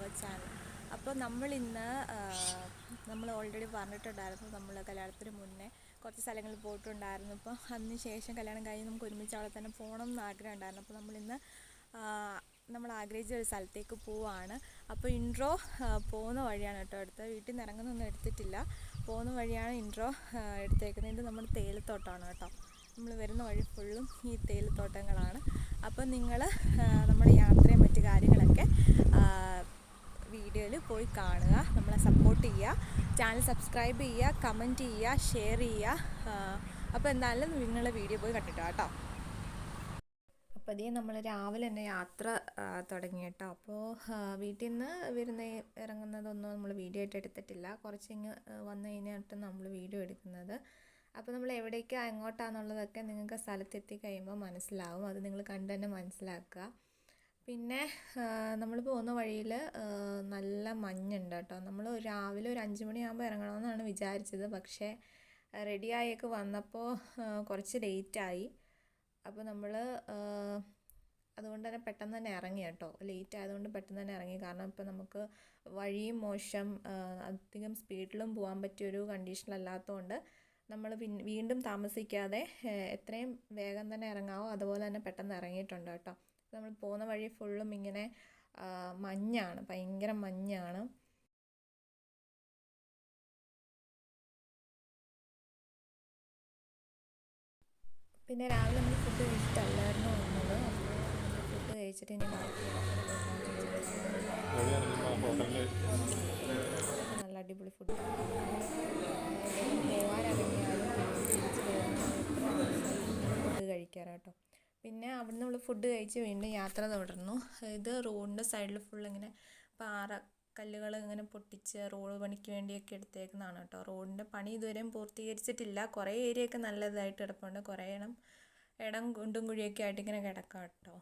Our channel. അപ്പോൾ നമ്മൾ already പറഞ്ഞിട്ടുണ്ടായിരുന്നു, നമ്മൾ കല്യാണത്തിന് മുന്നേ കുറച്ച് സ്ഥലങ്ങളിൽ പോയിട്ടുണ്ടായിരുന്നു. അപ്പോൾ അതിന് ശേഷം കല്യാണം കഴിഞ്ഞ് നമുക്ക് ഒരുമിച്ച് അവിടെ തന്നെ പോകണം എന്ന് ആഗ്രഹം ഉണ്ടായിരുന്നു. അപ്പോൾ നമ്മൾ ആഗ്രഹിച്ച ഒരു സ്ഥലത്തേക്ക് പോവാണ്. അപ്പോൾ ഇൻട്രോ പോകുന്ന വഴിയാണ് കേട്ടോ എടുത്തത്. വീട്ടിൽ നിന്ന് ഇറങ്ങുന്നൊന്നും എടുത്തിട്ടില്ല, പോകുന്ന വഴിയാണ് ഇൻട്രോ എടുത്തേക്കുന്നത്. ഇത് നമ്മുടെ തേയിലത്തോട്ടമാണ് കേട്ടോ. നമ്മൾ വരുന്ന വഴി ഫുള്ളും ഈ തേയിലത്തോട്ടങ്ങളാണ്. അപ്പോൾ നിങ്ങൾ നമ്മുടെ യാത്രയും മറ്റു കാര്യങ്ങളൊക്കെ വീഡിയോയിൽ പോയി കാണുക, നമ്മളെ സപ്പോർട്ട് ചെയ്യുക, ചാനൽ സബ്സ്ക്രൈബ് ചെയ്യുക, കമൻറ്റ് ചെയ്യുക, ഷെയർ ചെയ്യുക. അപ്പോൾ എന്തായാലും നിങ്ങൾ വീഡിയോ പോയി കണ്ടിട്ടോ കേട്ടോ. അപ്പോൾ അതേ നമ്മൾ രാവിലെ തന്നെ യാത്ര തുടങ്ങി കേട്ടോ. അപ്പോൾ വീട്ടിൽ നിന്ന് ഇറങ്ങുന്നതൊന്നും നമ്മൾ വീഡിയോ ആയിട്ട് എടുത്തിട്ടില്ല. കുറച്ചിങ്ങ് വന്നു കഴിഞ്ഞിട്ട് നമ്മൾ വീഡിയോ എടുക്കുന്നത്. അപ്പോൾ നമ്മൾ എവിടേക്കാണ് എങ്ങോട്ടാണെന്നുള്ളതൊക്കെ നിങ്ങൾക്ക് സ്ഥലത്തെത്തി കഴിയുമ്പോൾ മനസ്സിലാവും. അത് നിങ്ങൾ കണ്ടു തന്നെ മനസ്സിലാക്കുക. പിന്നെ നമ്മൾ പോകുന്ന വഴിയിൽ നല്ല മഞ്ഞുണ്ട് കേട്ടോ. നമ്മൾ രാവിലെ ഒരു 5 മണിയാകുമ്പോൾ ഇറങ്ങണമെന്നാണ് വിചാരിച്ചത്. പക്ഷേ റെഡിയായൊക്കെ വന്നപ്പോൾ കുറച്ച് ലേറ്റായി. അപ്പോൾ നമ്മൾ അതുകൊണ്ട് തന്നെ പെട്ടെന്ന് തന്നെ ഇറങ്ങി കേട്ടോ. ലേറ്റ് ആയതുകൊണ്ട് പെട്ടെന്ന് തന്നെ ഇറങ്ങി. കാരണം ഇപ്പോൾ നമുക്ക് വഴിയും മോശം, അധികം സ്പീഡിലും പോകാൻ പറ്റിയൊരു കണ്ടീഷനിലല്ലാത്തതുകൊണ്ട് നമ്മൾ വീണ്ടും താമസിക്കാതെ എത്രയും വേഗം തന്നെ ഇറങ്ങാവോ അതുപോലെ തന്നെ പെട്ടെന്ന് ഇറങ്ങിയിട്ടുണ്ട് കേട്ടോ. നമ്മൾ പോകുന്ന വഴി ഫുള്ളും ഇങ്ങനെ മഞ്ഞാണ്, ഭയങ്കര മഞ്ഞാണ്. പിന്നെ രാവിലെ നമ്മൾ ഫുഡ് കഴിച്ചിട്ടല്ലായിരുന്നു വന്നത്. അപ്പോൾ ഫുഡ് കഴിച്ചിട്ട് ഇനി നല്ല അടിപൊളി ഫുഡ് പോകാനിറങ്ങിയാലും ഫുഡ് കഴിക്കാറാട്ടോ. പിന്നെ അവിടുന്ന് നമ്മൾ ഫുഡ് കഴിച്ച് വീണ്ടും യാത്ര തുടർന്നു. ഇത് റോഡിൻ്റെ സൈഡിൽ ഫുൾ ഇങ്ങനെ കല്ലുകൾ ഇങ്ങനെ പൊട്ടിച്ച് റോഡ് പണിക്ക് വേണ്ടിയൊക്കെ എടുത്തേക്കുന്നതാണ് കേട്ടോ. റോഡിൻ്റെ പണി ഇതുവരെയും പൂർത്തീകരിച്ചിട്ടില്ല. കുറേ ഏരിയയൊക്കെ നല്ലതായിട്ട് കിടപ്പുണ്ട്, കുറേ ഇടം കുണ്ടും കുഴിയൊക്കെ ആയിട്ട് ഇങ്ങനെ കിടക്കാം കേട്ടോ.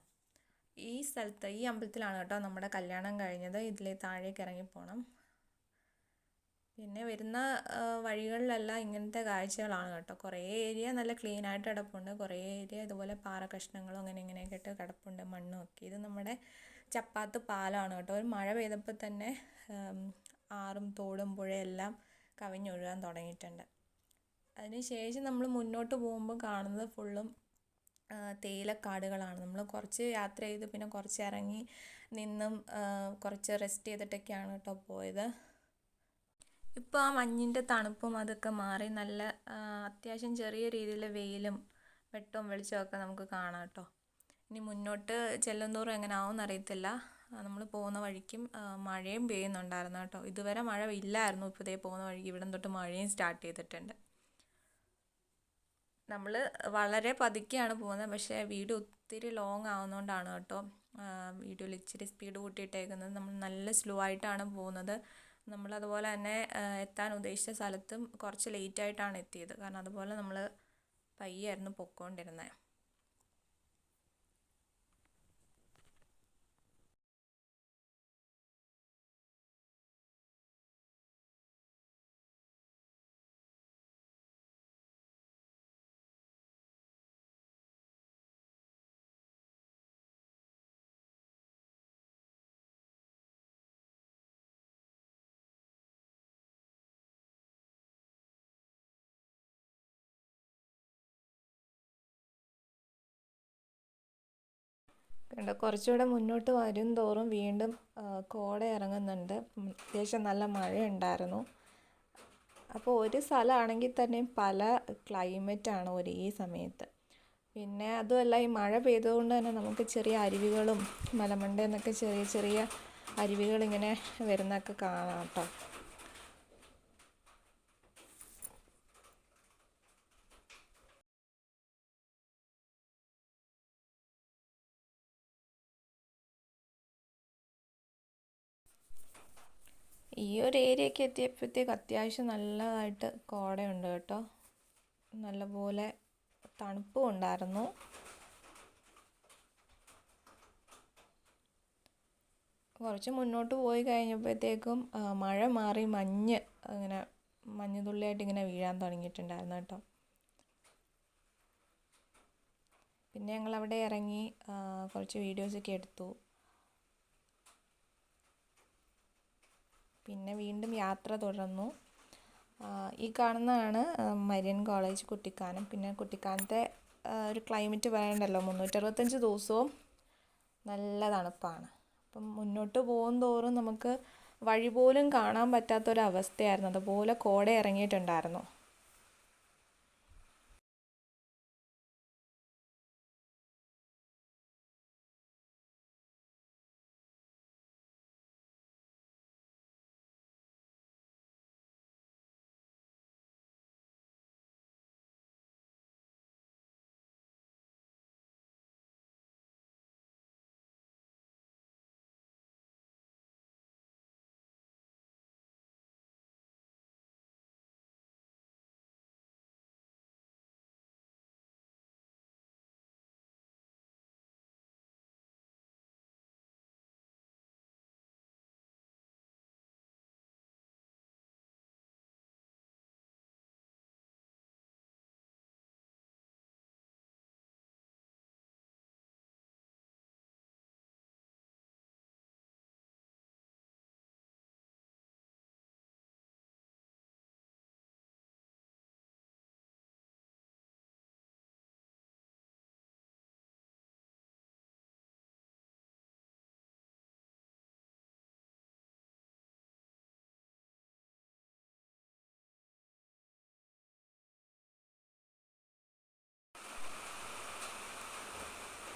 ഈ സ്ഥലത്ത് ഈ അമ്പലത്തിലാണ് കേട്ടോ നമ്മുടെ കല്യാണം കഴിഞ്ഞത്. ഇതിലെ താഴേക്ക് ഇറങ്ങി പോകണം. പിന്നെ വരുന്ന വഴികളിലെല്ലാം ഇങ്ങനത്തെ കാഴ്ചകളാണ് കേട്ടോ. കുറേ ഏരിയ നല്ല ക്ലീനായിട്ട് കിടപ്പുണ്ട്, കുറേ ഏരിയ ഇതുപോലെ പാറ കഷ്ണങ്ങളും ഇങ്ങനെയൊക്കെ ഇട്ട് കിടപ്പുണ്ട്, മണ്ണും ഒക്കെ. ഇത് നമ്മുടെ ചപ്പാത്ത് പാലമാണ് കേട്ടോ. ഒരു മഴ പെയ്തപ്പോൾ തന്നെ ആറും തോടും പുഴയെല്ലാം കവിഞ്ഞൊഴുകാൻ തുടങ്ങിയിട്ടുണ്ട്. അതിനുശേഷം നമ്മൾ മുന്നോട്ട് പോകുമ്പോൾ കാണുന്നത് ഫുള്ളും തേയിലക്കാടുകളാണ്. നമ്മൾ കുറച്ച് യാത്ര ചെയ്ത് പിന്നെ കുറച്ച് ഇറങ്ങി നിന്നും കുറച്ച് റെസ്റ്റ് ചെയ്തിട്ടൊക്കെയാണ് കേട്ടോ പോയത്. ഇപ്പോൾ ആ മഞ്ഞിൻ്റെ തണുപ്പും അതൊക്കെ മാറി നല്ല അത്യാവശ്യം ചെറിയ രീതിയിൽ വെയിലും വെട്ടവും വെളിച്ചമൊക്കെ നമുക്ക് കാണാം കേട്ടോ. ഇനി മുന്നോട്ട് ചെല്ലുന്തോറും എങ്ങനെ ആവുമെന്ന് അറിയത്തില്ല. നമ്മൾ പോകുന്ന വഴിക്കും മഴയും പെയ്യുന്നുണ്ടായിരുന്നു കേട്ടോ. ഇതുവരെ മഴ ഇല്ലായിരുന്നു. ഇപ്പോൾ ഇതേ പോകുന്ന വഴിക്ക് ഇവിടം തൊട്ട് മഴയും സ്റ്റാർട്ട് ചെയ്തിട്ടുണ്ട്. നമ്മൾ വളരെ പതുക്കെയാണ് പോകുന്നത്, പക്ഷേ വീഡിയോ ഒത്തിരി ലോങ് ആവുന്നതുകൊണ്ടാണ് കേട്ടോ വീഡിയോയിൽ ഇച്ചിരി സ്പീഡ് കൂട്ടിയിട്ടേക്കുന്നത്. നമ്മൾ നല്ല സ്ലോ ആയിട്ടാണ് പോകുന്നത്. നമ്മളതുപോലെ തന്നെ എത്താൻ ഉദ്ദേശിച്ച സ്ഥലത്തും കുറച്ച് ലേറ്റായിട്ടാണ് എത്തിയത്. കാരണം അതുപോലെ നമ്മൾ പയ്യായിരുന്നു പൊയ്ക്കൊണ്ടിരുന്നത്. കണ്ടോ, കുറച്ചുകൂടെ മുന്നോട്ട് വരും തോറും വീണ്ടും കോട ഇറങ്ങുന്നുണ്ട്. അത്യാവശ്യം നല്ല മഴയുണ്ടായിരുന്നു. അപ്പോൾ ഒരു സ്ഥലമാണെങ്കിൽ തന്നെ പല ക്ലൈമറ്റാണ് ഒരേ സമയത്ത്. പിന്നെ അതുമല്ല, ഈ മഴ പെയ്തതുകൊണ്ട് തന്നെ നമുക്ക് ചെറിയ അരുവികളും മലമണ്ടയിൽ നിന്നൊക്കെ ചെറിയ ചെറിയ അരുവികളിങ്ങനെ വരുന്നതൊക്കെ കാണാം കേട്ടോ. ഈ ഒരു ഏരിയയ്ക്ക് എത്തിയപ്പോഴത്തേക്ക് അത്യാവശ്യം നല്ലതായിട്ട് കോടയുണ്ട് കേട്ടോ. നല്ലപോലെ തണുപ്പും ഉണ്ടായിരുന്നു. കുറച്ച് മുന്നോട്ട് പോയി കഴിഞ്ഞപ്പോഴത്തേക്കും മഴ മാറി മഞ്ഞുതുള്ളിയായിട്ട് ഇങ്ങനെ വീഴാൻ തുടങ്ങിയിട്ടുണ്ടായിരുന്നു കേട്ടോ. പിന്നെ ഞങ്ങളവിടെ ഇറങ്ങി കുറച്ച് വീഡിയോസൊക്കെ എടുത്തു. പിന്നെ വീണ്ടും യാത്ര തുടർന്നു. ഈ കാണുന്നതാണ് മരിയൻ കോളേജ് കുട്ടിക്കാനം. പിന്നെ കുട്ടിക്കാനത്തെ ഒരു ക്ലൈമറ്റ് പറയണ്ടല്ലോ, 365 ദിവസവും നല്ല തണുപ്പാണ്. അപ്പം മുന്നോട്ട് പോകും തോറും നമുക്ക് വഴി പോലും കാണാൻ പറ്റാത്തൊരവസ്ഥയായിരുന്നു. അതുപോലെ കോട ഇറങ്ങിയിട്ടുണ്ടായിരുന്നു.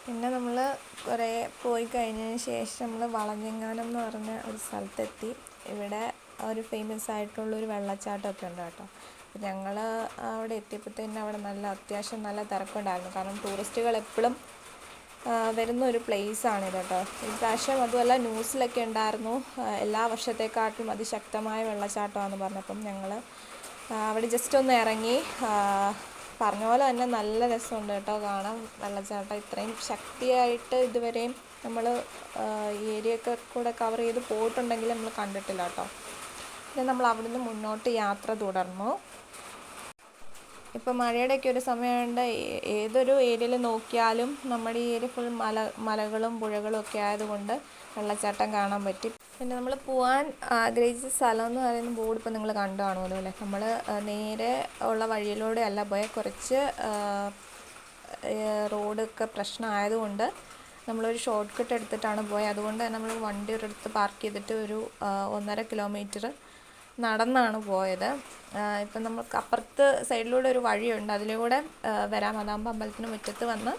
പിന്നെ നമ്മൾ കുറേ പോയി കഴിഞ്ഞതിന് ശേഷം നമ്മൾ വളഞ്ഞെങ്ങാനം എന്ന് പറഞ്ഞ ഒരു സ്ഥലത്തെത്തി. ഇവിടെ ഒരു ഫേമസ് ആയിട്ടുള്ളൊരു വെള്ളച്ചാട്ടമൊക്കെ ഉണ്ട് കേട്ടോ. അപ്പോൾ ഞങ്ങൾ അവിടെ എത്തിയപ്പോഴത്തേനും അവിടെ അത്യാവശ്യം നല്ല തിരക്കുണ്ടായിരുന്നു. കാരണം ടൂറിസ്റ്റുകൾ എപ്പോഴും വരുന്ന ഒരു പ്ലേസാണിത് കേട്ടോ. ഇപ്രാവശ്യം അതുമല്ല ന്യൂസിലൊക്കെ ഉണ്ടായിരുന്നു എല്ലാ വർഷത്തെക്കാട്ടും അതിശക്തമായ വെള്ളച്ചാട്ടമാണെന്ന് പറഞ്ഞപ്പം ഞങ്ങൾ അവിടെ ജസ്റ്റ് ഒന്ന് ഇറങ്ങി. പറഞ്ഞ പോലെ തന്നെ നല്ല രസമുണ്ട് കേട്ടോ കാണാൻ വെള്ളച്ചാട്ടം. ഇത്രയും ശക്തിയായിട്ട് ഇതുവരെയും നമ്മൾ ഈ ഏരിയയൊക്കെ കൂടെ കവർ ചെയ്ത് പോയിട്ടുണ്ടെങ്കിൽ നമ്മൾ കണ്ടിട്ടില്ല കേട്ടോ. പിന്നെ നമ്മൾ അവിടുന്ന് മുന്നോട്ട് യാത്ര തുടർന്നു. ഇപ്പം മഴയുടെയൊക്കെ ഒരു സമയമുണ്ട്. ഏതൊരു ഏരിയയിൽ നോക്കിയാലും നമ്മുടെ ഈ ഏരിയ ഫുൾ മലകളും പുഴകളും ഒക്കെ ആയതുകൊണ്ട് വെള്ളച്ചാട്ടം കാണാൻ പറ്റും. പിന്നെ നമ്മൾ പോകാൻ ആഗ്രഹിച്ച സ്ഥലം എന്ന് പറയുന്ന ബോർഡ് ഇപ്പം നിങ്ങൾ കണ്ടു കാണുമല്ലോ അല്ലേ. നമ്മൾ നേരെ ഉള്ള വഴിയിലൂടെ അല്ല പോയ, കുറച്ച് റോഡൊക്കെ പ്രശ്നമായതുകൊണ്ട് നമ്മളൊരു ഷോർട്ട് കട്ട് എടുത്തിട്ടാണ് പോയത്. അതുകൊണ്ട് തന്നെ നമ്മൾ വണ്ടി ഒരിടത്ത് പാർക്ക് ചെയ്തിട്ട് ഒരു 1.5 കിലോമീറ്റർ നടന്നാണ് പോയത്. ഇപ്പം നമുക്ക് അപ്പുറത്ത് സൈഡിലൂടെ ഒരു വഴിയുണ്ട്, അതിലൂടെ വരാം. അതാകുമ്പോൾ അമ്പലത്തിന് മുറ്റത്ത് വന്ന്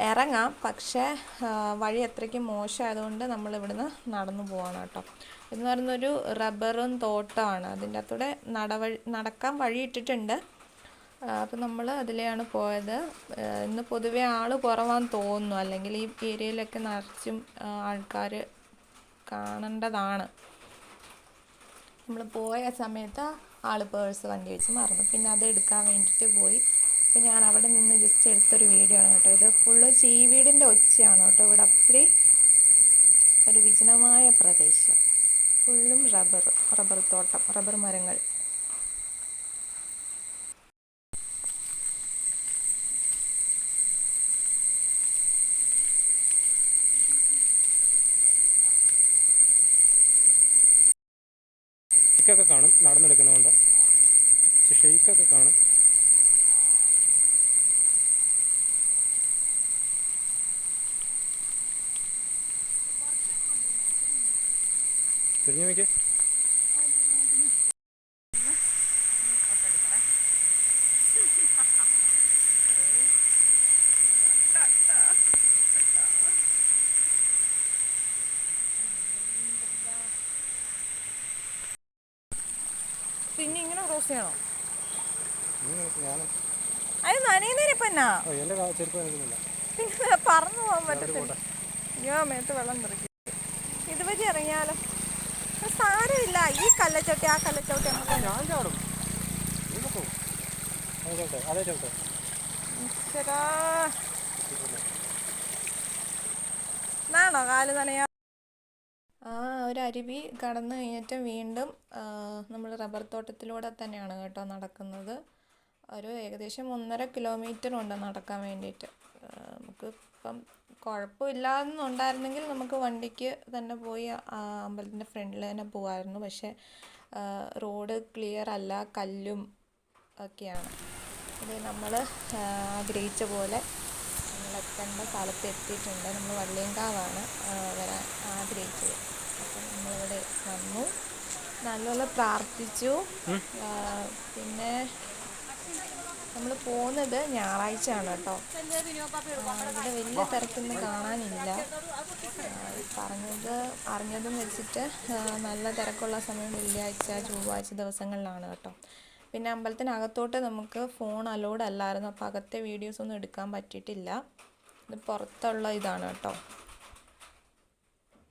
ഇറങ്ങാം. പക്ഷേ വഴി അത്രയ്ക്ക് മോശമായതുകൊണ്ട് നമ്മളിവിടുന്ന് നടന്നു പോവാണ് കേട്ടോ. എന്ന് പറയുന്നൊരു റബ്ബറും തോട്ടമാണ്. അതിൻ്റെ അകത്തൂടെ നടക്കാൻ വഴി ഇട്ടിട്ടുണ്ട്. അപ്പം നമ്മൾ അതിലെയാണ് പോയത്. ഇന്ന് പൊതുവേ ആൾ കുറവാന്ന് തോന്നുന്നു, അല്ലെങ്കിൽ ഈ ഏരിയയിലൊക്കെ നിറച്ചും ആൾക്കാർ കാണേണ്ടതാണ്. നമ്മൾ പോയ സമയത്ത് ആൾ പേഴ്സ് വണ്ടി വെച്ച് മറന്നു. പിന്നെ അത് എടുക്കാൻ വേണ്ടിയിട്ട് പോയി. അപ്പോൾ ഞാൻ അവിടെ നിന്ന് ജസ്റ്റ് എടുത്തൊരു വീഡിയോ ആണ് കേട്ടോ. ഇത് ഫുള്ള് ചീവീടിൻ്റെ ഒച്ചയാണ് കേട്ടോ. ഇവിടെ അപ്പടി ഒരു വിജനമായ പ്രദേശം, ഫുള്ളും റബ്ബർ തോട്ടം, റബ്ബർ മരങ്ങൾ. ഷെയ്ക്കൊക്കെ കാണും നടന്നെടുക്കുന്നതുകൊണ്ട്. ഷെയ്ക്കൊക്കെ കാണും. തിരിഞ്ഞു നോക്കിയേ. പിന്നെ ഇങ്ങനെ ക്രോസ് ചെയ്യണോ? അത് നനയുന്നേരിപ്പ എന്നാ എൻ്റെ ചെരുപ്പ് നനയ്ക്കുന്നില്ല. പിന്നെ പറന്നു പോകാൻ പറ്റത്തില്ല. അയ്യോ, മേത്ത് വെള്ളം തെറിക്കും. ഇതുവഴി ഇറങ്ങിയാലോ? സാരമില്ല, ഈ കല്ലച്ചോട്ടി ആ കല്ലച്ചോട്ടി ഞാൻ ചാടും. അതേ ചോട്ടെ. എന്നാണോ കാല് നനയാ? ഒരു അരുവി കടന്നു കഴിഞ്ഞിട്ട് വീണ്ടും നമ്മൾ റബ്ബർ തോട്ടത്തിലൂടെ തന്നെയാണ് കേട്ടോ നടക്കുന്നത്. ഒരു ഏകദേശം 1.5 കിലോമീറ്റർ ഉണ്ട് നടക്കാൻ വേണ്ടിയിട്ട്. നമുക്ക് അപ്പം കുഴപ്പമില്ലാന്നുണ്ടായിരുന്നെങ്കിൽ നമുക്ക് വണ്ടിക്ക് തന്നെ പോയി അമ്പലത്തിൻ്റെ ഫ്രണ്ടിൽ തന്നെ പോകാമായിരുന്നു. പക്ഷേ റോഡ് ക്ലിയർ അല്ല, കല്ലും ഒക്കെയാണ്. ഇത് നമ്മൾ ആഗ്രഹിച്ച പോലെ നമ്മളെത്തേണ്ട സ്ഥലത്ത് എത്തിയിട്ടുണ്ട്. നമ്മൾ വള്ളിയങ്കാവാണ് വരാൻ ആഗ്രഹിച്ചത്. അപ്പം നമ്മളിവിടെ വന്നു, നല്ലപോലെ പ്രാർത്ഥിച്ചു. പിന്നെ നമ്മൾ പോകുന്നത് ഞായറാഴ്ചയാണ് കേട്ടോ. ഇവിടെ വലിയ തിരക്കൊന്നും കാണാനില്ല. അറിഞ്ഞതും വെച്ചിട്ട് നല്ല തിരക്കുള്ള സമയം വെള്ളിയാഴ്ച, ചൊവ്വാഴ്ച ദിവസങ്ങളിലാണ് കേട്ടോ. പിന്നെ അമ്പലത്തിനകത്തോട്ട് നമുക്ക് ഫോൺ അലൗഡ് അല്ലായിരുന്നു. അപ്പോൾ അകത്തെ വീഡിയോസൊന്നും എടുക്കാൻ പറ്റിയിട്ടില്ല. ഇത് പുറത്തുള്ള ഇതാണ് കേട്ടോ.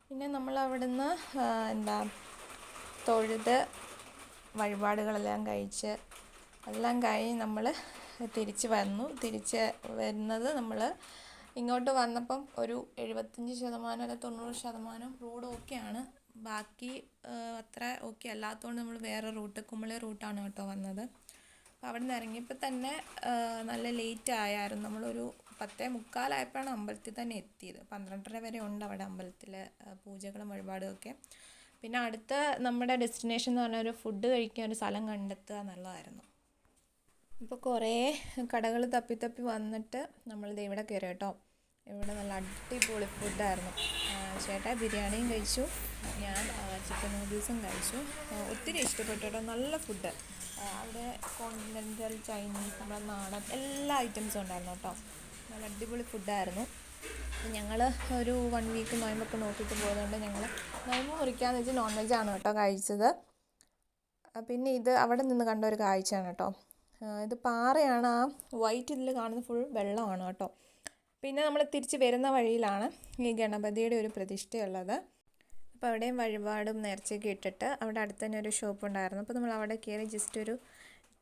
പിന്നെ നമ്മൾ അവിടുന്ന് തൊഴുത് വഴിപാടുകളെല്ലാം കഴിച്ച് എല്ലാം കഴിഞ്ഞ് നമ്മൾ തിരിച്ച് വരുന്നത് നമ്മൾ ഇങ്ങോട്ട് വന്നപ്പം ഒരു 75% അല്ല 90% റോഡ് ഓക്കെയാണ്. ബാക്കി അത്ര ഓക്കെ അല്ലാത്തതുകൊണ്ട് നമ്മൾ വേറെ റൂട്ട്, കുമളി റൂട്ടാണ് കേട്ടോ വന്നത്. അപ്പോൾ അവിടെ നിന്ന് ഇറങ്ങിയപ്പോൾ തന്നെ നല്ല ലേറ്റ് ആയായിരുന്നു. നമ്മളൊരു 10:45 ആയപ്പോഴാണ് അമ്പലത്തിൽ തന്നെ എത്തിയത്. 12:30 വരെ ഉണ്ട് അവിടെ അമ്പലത്തിൽ പൂജകളും വഴിപാടും ഒക്കെ. പിന്നെ അടുത്ത നമ്മുടെ ഡെസ്റ്റിനേഷൻ എന്ന് പറഞ്ഞാൽ ഒരു ഫുഡ് കഴിക്കാൻ ഒരു സ്ഥലം കണ്ടെത്തുക എന്നുള്ളതായിരുന്നു. ഇപ്പോൾ കുറേ കടകൾ തപ്പി വന്നിട്ട് നമ്മളിത് ഇവിടെ കയറി കേട്ടോ. ഇവിടെ നല്ല അടിപൊളി ഫുഡായിരുന്നു. ചേട്ടാ ബിരിയാണിയും കഴിച്ചു, ഞാൻ ചിക്കൻ നൂഡിൽസും കഴിച്ചു. ഒത്തിരി ഇഷ്ടപ്പെട്ടു കേട്ടോ. നല്ല ഫുഡ്. അവിടെ കോണ്ടിനെൻ്റൽ, ചൈനീസ്, നമ്മുടെ നാടൻ എല്ലാ ഐറ്റംസും ഉണ്ടായിരുന്നു കേട്ടോ. നല്ല അടിപൊളി ഫുഡായിരുന്നു. ഞങ്ങൾ ഒരു 1 വീക്ക് നോയമ്പൊക്കെ നോക്കിയിട്ട് പോയതുകൊണ്ട് ഞങ്ങൾ നോയമ്പ് മുറിക്കാമെന്ന് വെച്ചാൽ നോൺ വെജാണ് കേട്ടോ കഴിച്ചത്. പിന്നെ ഇത് അവിടെ നിന്ന് കണ്ട ഒരു കാഴ്ചയാണ് കേട്ടോ. ഇത് പാറയാണ്. ആ വൈറ്റ് ഇതിൽ കാണുന്ന ഫുൾ വെള്ളമാണ് കേട്ടോ. പിന്നെ നമ്മൾ തിരിച്ച് വരുന്ന വഴിയിലാണ് ഈ ഗണപതിയുടെ ഒരു പ്രതിഷ്ഠയുള്ളത്. അപ്പോൾ അവിടെയും വഴിപാടും നേർച്ചയൊക്കെ ഇട്ടിട്ട് അവിടെ അടുത്ത് തന്നെ ഒരു ഷോപ്പ് ഉണ്ടായിരുന്നു. അപ്പോൾ നമ്മൾ അവിടെ കയറി ജസ്റ്റ് ഒരു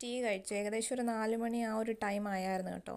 ടീ കഴിച്ചു. ഏകദേശം ഒരു 4 മണി ആ ഒരു ടൈം ആയായിരുന്നു കേട്ടോ.